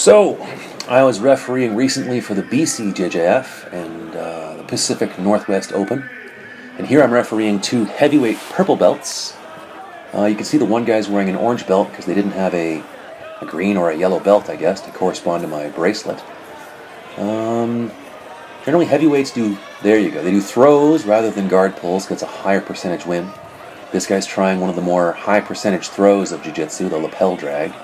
So, I was refereeing recently for the BCJJF and the Pacific Northwest Open. And here I'm refereeing two heavyweight purple belts. You can see the one guy's wearing an orange belt because they didn't have a green or a yellow belt, I guess, to correspond to my bracelet. Generally heavyweights do, there you go, they do throws rather than guard pulls because it's a higher percentage win. This guy's trying one of the more high percentage throws of jiu-jitsu, the lapel drag.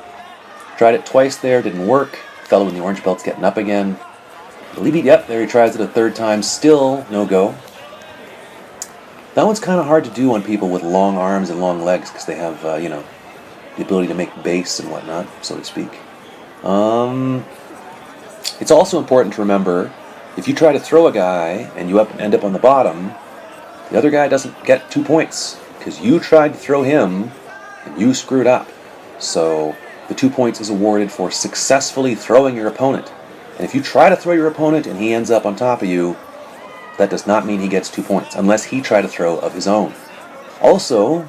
Tried it twice there, didn't work. Fellow in the orange belt's getting up again. Yep, there he tries it a third time, still no go. That one's kind of hard to do on people with long arms and long legs because they have, the ability to make base and whatnot, so to speak. It's also important to remember, if you try to throw a guy and you end up on the bottom, the other guy doesn't get 2 points because you tried to throw him and you screwed up. So the 2 points is awarded for successfully throwing your opponent. And if you try to throw your opponent and he ends up on top of you, that does not mean he gets 2 points, unless he tried to throw of his own. Also,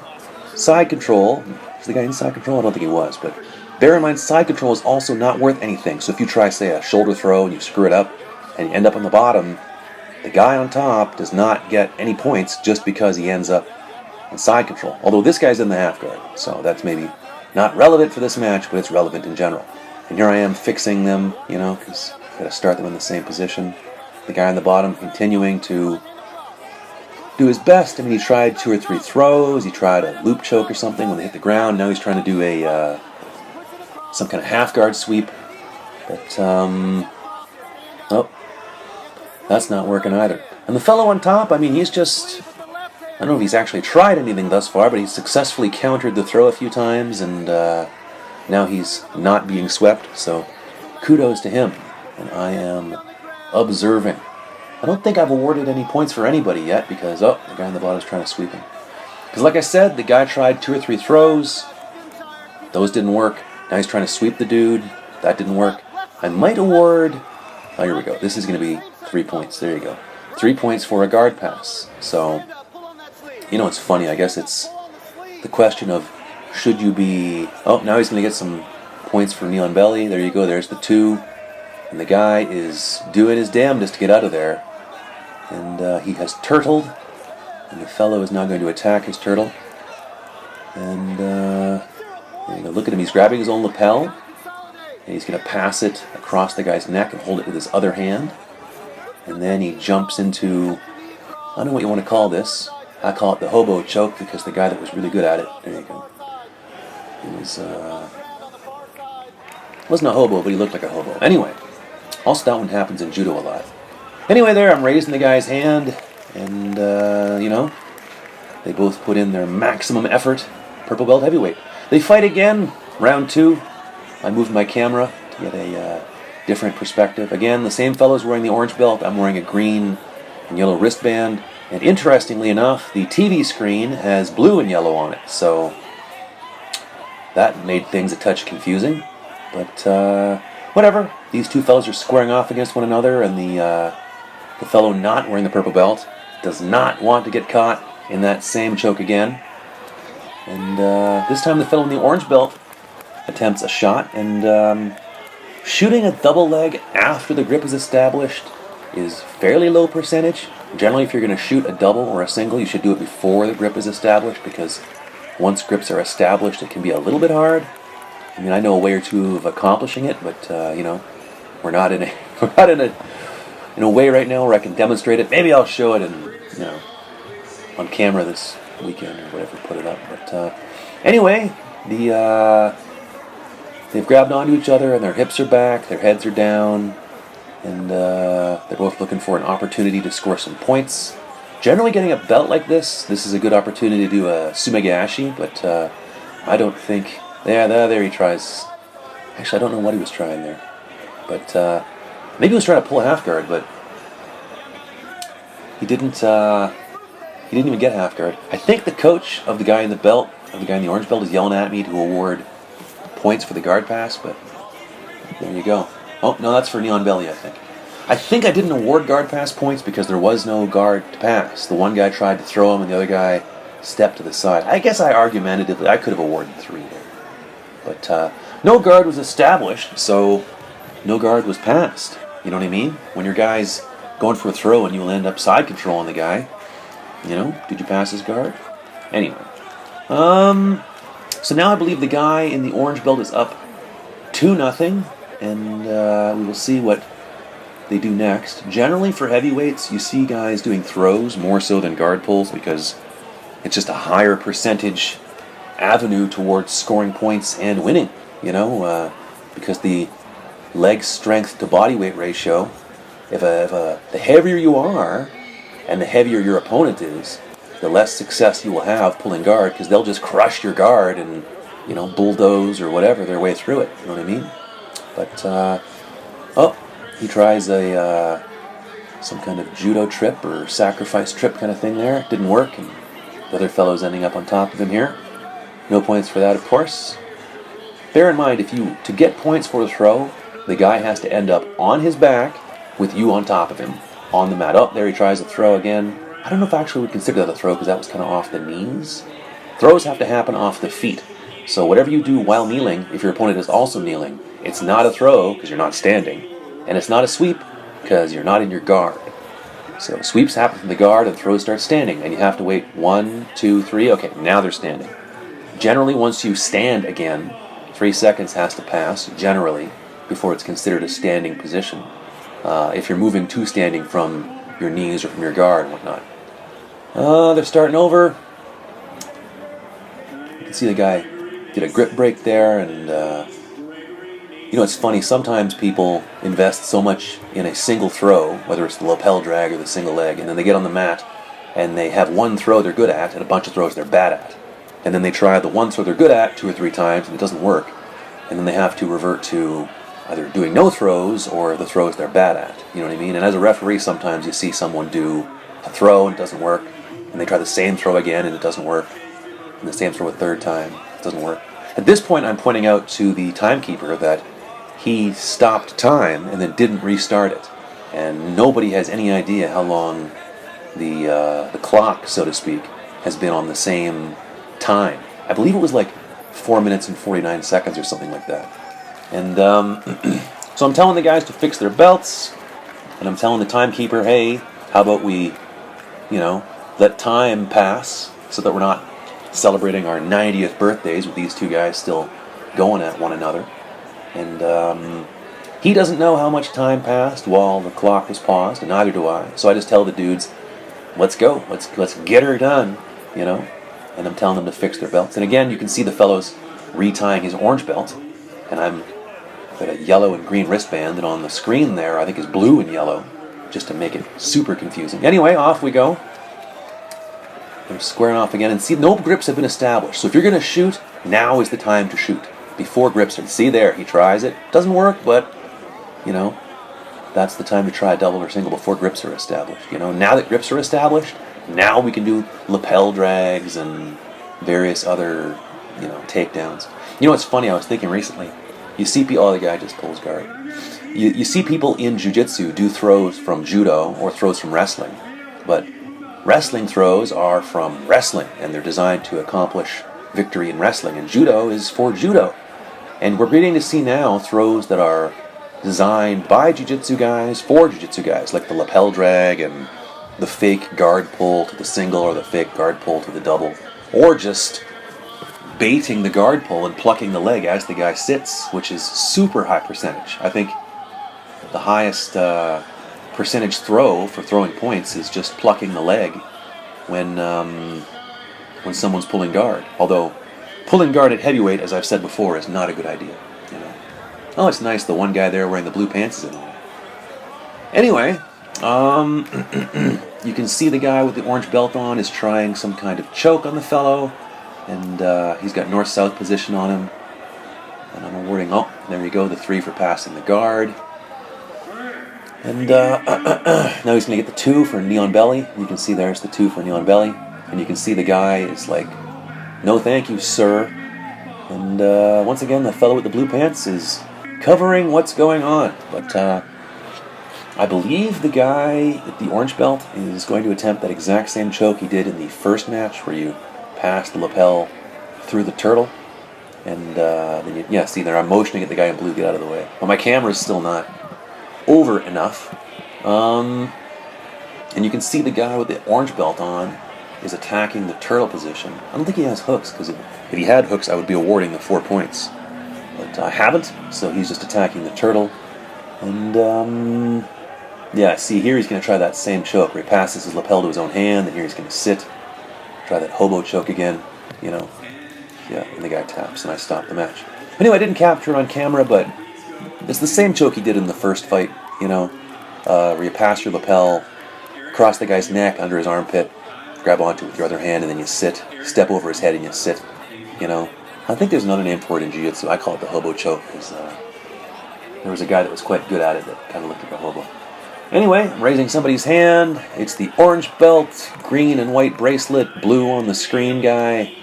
side control. Was the guy in side control? I don't think he was, but bear in mind, side control is also not worth anything. So if you try, say, a shoulder throw and you screw it up and you end up on the bottom, the guy on top does not get any points just because he ends up in side control. Although this guy's in the half guard, so that's maybe not relevant for this match, but it's relevant in general. And here I am fixing them, because I've got to start them in the same position. The guy on the bottom continuing to do his best. I mean, he tried 2 or 3 throws. He tried a loop choke or something when they hit the ground. Now he's trying to do some kind of half guard sweep. But, that's not working either. And the fellow on top, I mean, he's just, I don't know if he's actually tried anything thus far, but he's successfully countered the throw a few times, and now he's not being swept, so kudos to him. And I am observing. I don't think I've awarded any points for anybody yet, because, the guy on the bottom is trying to sweep him. Because like I said, the guy tried 2 or 3 throws. Those didn't work. Now he's trying to sweep the dude. That didn't work. I might award, here we go. This is going to be 3 points. There you go. 3 points for a guard pass. So, it's funny. I guess it's the question of, should you be... Oh, now he's going to get some points for knee on belly. There you go. There's the 2. And the guy is doing his damnedest to get out of there. And he has turtled. And the fellow is now going to attack his turtle. And there you go. Look at him. He's grabbing his own lapel. And he's going to pass it across the guy's neck and hold it with his other hand. And then he jumps into, I don't know what you want to call this. I call it the hobo choke because the guy that was really good at it, there you go. He wasn't a hobo, but he looked like a hobo. Anyway, also that one happens in judo a lot. Anyway, there, I'm raising the guy's hand, and, they both put in their maximum effort. Purple belt heavyweight. They fight again, round 2. I moved my camera to get a different perspective. Again, the same fellow's wearing the orange belt. I'm wearing a green and yellow wristband. And interestingly enough, the TV screen has blue and yellow on it. So that made things a touch confusing. But whatever. These two fellows are squaring off against one another, and the fellow not wearing the purple belt does not want to get caught in that same choke again. And this time the fellow in the orange belt attempts a shot, and shooting a double leg after the grip is established is fairly low percentage. Generally, if you're going to shoot a double or a single, you should do it before the grip is established, because once grips are established, it can be a little bit hard. I mean, I know a way or two of accomplishing it, but we're not in a way right now where I can demonstrate it. Maybe I'll show it on camera this weekend or whatever, put it up. But anyway, they've grabbed onto each other and their hips are back, their heads are down, and they're both looking for an opportunity to score some points. Generally getting a belt like this is a good opportunity to do a sumegashi, but I don't think... There he tries. Actually, I don't know what he was trying there. But maybe he was trying to pull a half guard, but he didn't even get half guard. I think the coach of the guy in the orange belt is yelling at me to award points for the guard pass, but there you go. Oh, no, that's for knee on belly, I think. I think I didn't award guard pass points because there was no guard to pass. The one guy tried to throw him and the other guy stepped to the side. I guess I argumentatively, I could have awarded 3 there. But no guard was established, so no guard was passed. You know what I mean? When your guy's going for a throw and you'll end up side controlling the guy, you know, did you pass his guard? Anyway. So now I believe the guy in the orange belt is up 2-0, and we will see what they do next. Generally, for heavyweights, you see guys doing throws more so than guard pulls because it's just a higher percentage avenue towards scoring points and winning, you know, because the leg strength to body weight ratio, the heavier you are and the heavier your opponent is, the less success you will have pulling guard because they'll just crush your guard and, you know, bulldoze or whatever their way through it. You know what I mean? But, he tries some kind of judo trip or sacrifice trip kind of thing there. Didn't work, and the other fellow's ending up on top of him here. No points for that, of course. Bear in mind, to get points for the throw, the guy has to end up on his back with you on top of him on the mat. Oh, there he tries a throw again. I don't know if I actually would consider that a throw because that was kind of off the knees. Throws have to happen off the feet. So whatever you do while kneeling, if your opponent is also kneeling, it's not a throw because you're not standing. And it's not a sweep because you're not in your guard. So sweeps happen from the guard and throws start standing. And you have to wait 1, 2, 3. Okay, now they're standing. Generally, once you stand again, 3 seconds has to pass, generally, before it's considered a standing position. If you're moving to standing from your knees or from your guard and whatnot. They're starting over. You can see the guy did a grip break there, and you know, it's funny, sometimes people invest so much in a single throw, whether it's the lapel drag or the single leg, and then they get on the mat and they have one throw they're good at and a bunch of throws they're bad at. And then they try the one throw they're good at 2 or 3 times and it doesn't work. And then they have to revert to either doing no throws or the throws they're bad at. You know what I mean? And as a referee, sometimes you see someone do a throw and it doesn't work, and they try the same throw again and it doesn't work, and the same throw a third time, it doesn't work. At this point, I'm pointing out to the timekeeper that he stopped time and then didn't restart it. And nobody has any idea how long the clock, so to speak, has been on the same time. I believe it was like 4 minutes and 49 seconds or something like that. And so I'm telling the guys to fix their belts, and I'm telling the timekeeper, hey, how about we, you know, let time pass so that we're not celebrating our 90th birthdays with these two guys still going at one another. And he doesn't know how much time passed while the clock was paused, and neither do I. So I just tell the dudes, let's go, let's get her done, you know. And I'm telling them to fix their belts. And again, you can see the fellows retying his orange belt, and I'm got a yellow and green wristband, and on the screen there I think is blue and yellow, just to make it super confusing. Anyway, off we go. They're squaring off again, and see, no grips have been established. So if you're going to shoot, now is the time to shoot. Before grips are, see there, he tries it. Doesn't work, but, you know, that's the time to try a double or single before grips are established. You know, now that grips are established, now we can do lapel drags and various other, you know, takedowns. You know what's funny, I was thinking recently, you see people, oh, the guy just pulls guard. You see people in jiu-jitsu do throws from judo or throws from wrestling, but wrestling throws are from wrestling, and they're designed to accomplish victory in wrestling, and judo is for judo. And we're beginning to see now throws that are designed by jiu-jitsu guys for jiu-jitsu guys, like the lapel drag and the fake guard pull to the single or the fake guard pull to the double, or just baiting the guard pull and plucking the leg as the guy sits, which is super high percentage. I think the highest percentage throw for throwing points is just plucking the leg when someone's pulling guard. Although pulling guard at heavyweight, as I've said before, is not a good idea. You know. Oh, it's nice. The one guy there wearing the blue pants is in there. Anyway, you can see the guy with the orange belt on is trying some kind of choke on the fellow, and he's got north-south position on him. And I'm awarding, oh, there you go, the 3 for passing the guard. And now he's going to get the 2 for knee on belly. You can see there's the 2 for knee on belly. And you can see the guy is like, no thank you, sir. And once again, the fellow with the blue pants is covering what's going on. But I believe the guy with the orange belt is going to attempt that exact same choke he did in the first match, where you pass the lapel through the turtle. And then see there, I'm motioning at the guy in blue, get out of the way. But my camera's still not over enough. And you can see the guy with the orange belt on is attacking the turtle position. I don't think he has hooks, because if he had hooks, I would be awarding the 4 points. But I haven't, so he's just attacking the turtle. And, see here he's going to try that same choke where he passes his lapel to his own hand, and here he's going to sit, try that hobo choke again, and the guy taps, and I stop the match. Anyway, I didn't capture it on camera, but it's the same choke he did in the first fight, where you pass your lapel across the guy's neck, under his armpit, grab onto it with your other hand, and then you sit, step over his head, and you sit, I think there's another name for it in jiu-jitsu. I call it the hobo choke, because there was a guy that was quite good at it that kind of looked like a hobo. Anyway, I'm raising somebody's hand. It's the orange belt, green and white bracelet, blue on the screen guy,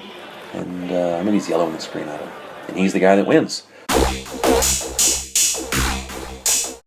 and maybe he's yellow on the screen, I don't know. And he's the guy that wins.